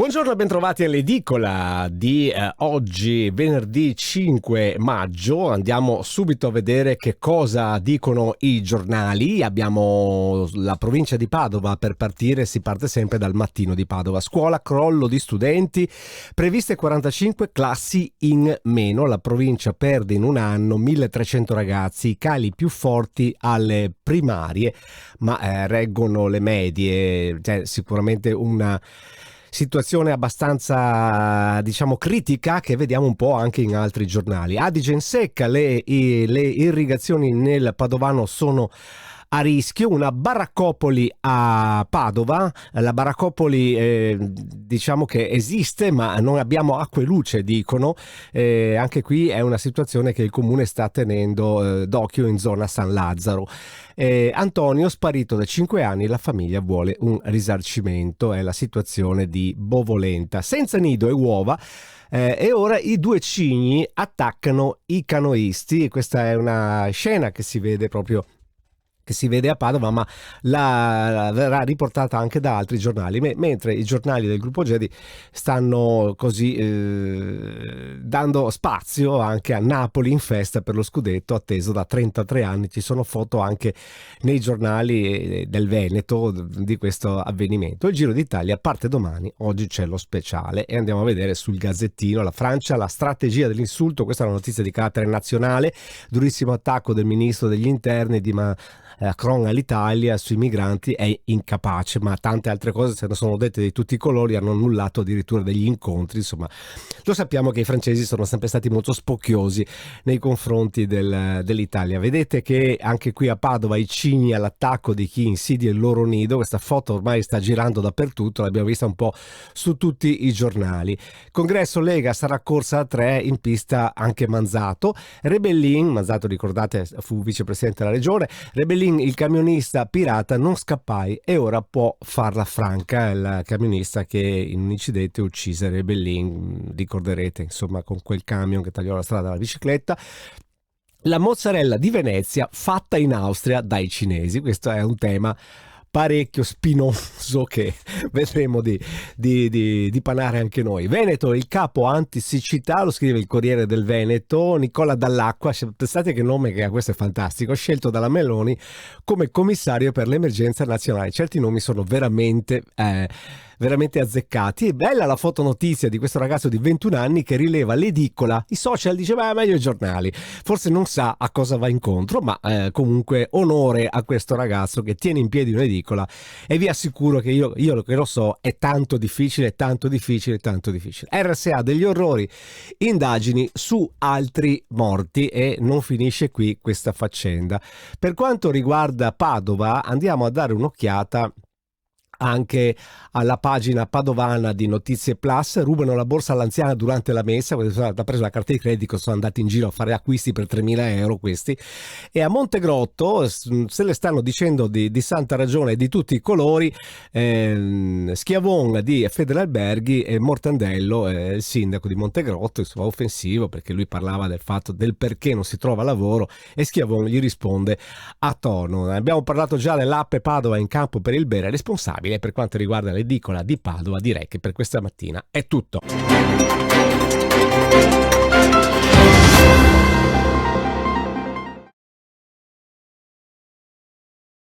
Buongiorno e bentrovati all'edicola di oggi, venerdì 5 maggio. Andiamo subito a vedere che cosa dicono i giornali. Abbiamo la provincia di Padova per partire, si parte sempre dal Mattino di Padova. Scuola, crollo di studenti, previste 45 classi in meno. La provincia perde in un anno 1300 ragazzi, i cali più forti alle primarie, ma reggono le medie. Sicuramente una situazione abbastanza, critica, che vediamo un po' anche in altri giornali. Adige in secca, le irrigazioni nel Padovano sono a rischio. Una baraccopoli a Padova. La baraccopoli diciamo che esiste, ma non abbiamo acqua e luce, dicono. Anche qui è una situazione che il comune sta tenendo d'occhio in zona San Lazzaro. Antonio sparito da 5 anni, la famiglia vuole un risarcimento. È la situazione di Bovolenta. Senza nido e uova. E ora i due cigni attaccano i canoisti. Questa è una scena che si vede a Padova, ma verrà riportata anche da altri giornali, mentre i giornali del gruppo Gedi stanno così dando spazio anche a Napoli in festa per lo scudetto atteso da 33 anni. Ci sono foto anche nei giornali del Veneto di questo avvenimento. Il Giro d'Italia parte domani, oggi c'è lo speciale e andiamo a vedere sul Gazzettino. La Francia, la strategia dell'insulto. Questa è una notizia di carattere nazionale. Durissimo attacco del ministro degli interni di Macron all'Italia sui migranti, è incapace, ma tante altre cose se ne sono dette di tutti i colori, hanno annullato addirittura degli incontri. Insomma, lo sappiamo che i francesi sono sempre stati molto spocchiosi nei confronti dell'Italia. Vedete che anche qui a Padova i cigni all'attacco di chi insidia il loro nido. Questa foto ormai sta girando dappertutto, l'abbiamo vista un po' su tutti i giornali. Congresso Lega, sarà corsa a 3, in pista anche Manzato. Rebellin, Manzato ricordate fu vicepresidente della regione, Rebellin il camionista pirata, non scappai e ora può farla franca. Il camionista che in un incidente uccise Rebellin, ricorderete, insomma, con quel camion che tagliò la strada alla bicicletta. La mozzarella di Venezia fatta in Austria dai cinesi. Questo è un tema parecchio spinoso che vedremo di panare anche noi. Veneto, il capo antisiccità, lo scrive il Corriere del Veneto, Nicola Dall'Acqua. Pensate che nome che ha, questo è fantastico, scelto dalla Meloni come commissario per l'emergenza nazionale. Certi nomi sono veramente azzeccati. È bella la fotonotizia di questo ragazzo di 21 anni che rileva l'edicola. I social dice meglio i giornali, forse non sa a cosa va incontro, ma comunque onore a questo ragazzo che tiene in piedi un'edicola. E vi assicuro che io che lo so, è tanto difficile. RSA degli orrori, indagini su altri morti, e non finisce qui questa faccenda. Per quanto riguarda Padova, andiamo a dare un'occhiata anche alla pagina padovana di Notizie Plus. Rubano la borsa all'anziana durante la messa. Ha preso la carta di credito, sono andati in giro a fare acquisti per 3.000 euro questi. E a Montegrotto se le stanno dicendo di santa ragione e di tutti i colori. Schiavon di Federalberghi e Mortandello, il sindaco di Montegrotto, insomma, offensivo, perché lui parlava del fatto del perché non si trova lavoro e Schiavon gli risponde a tono. Abbiamo parlato già dell'app Padova in campo per il bere responsabile. Per quanto riguarda l'edicola di Padova, direi che per questa mattina è tutto.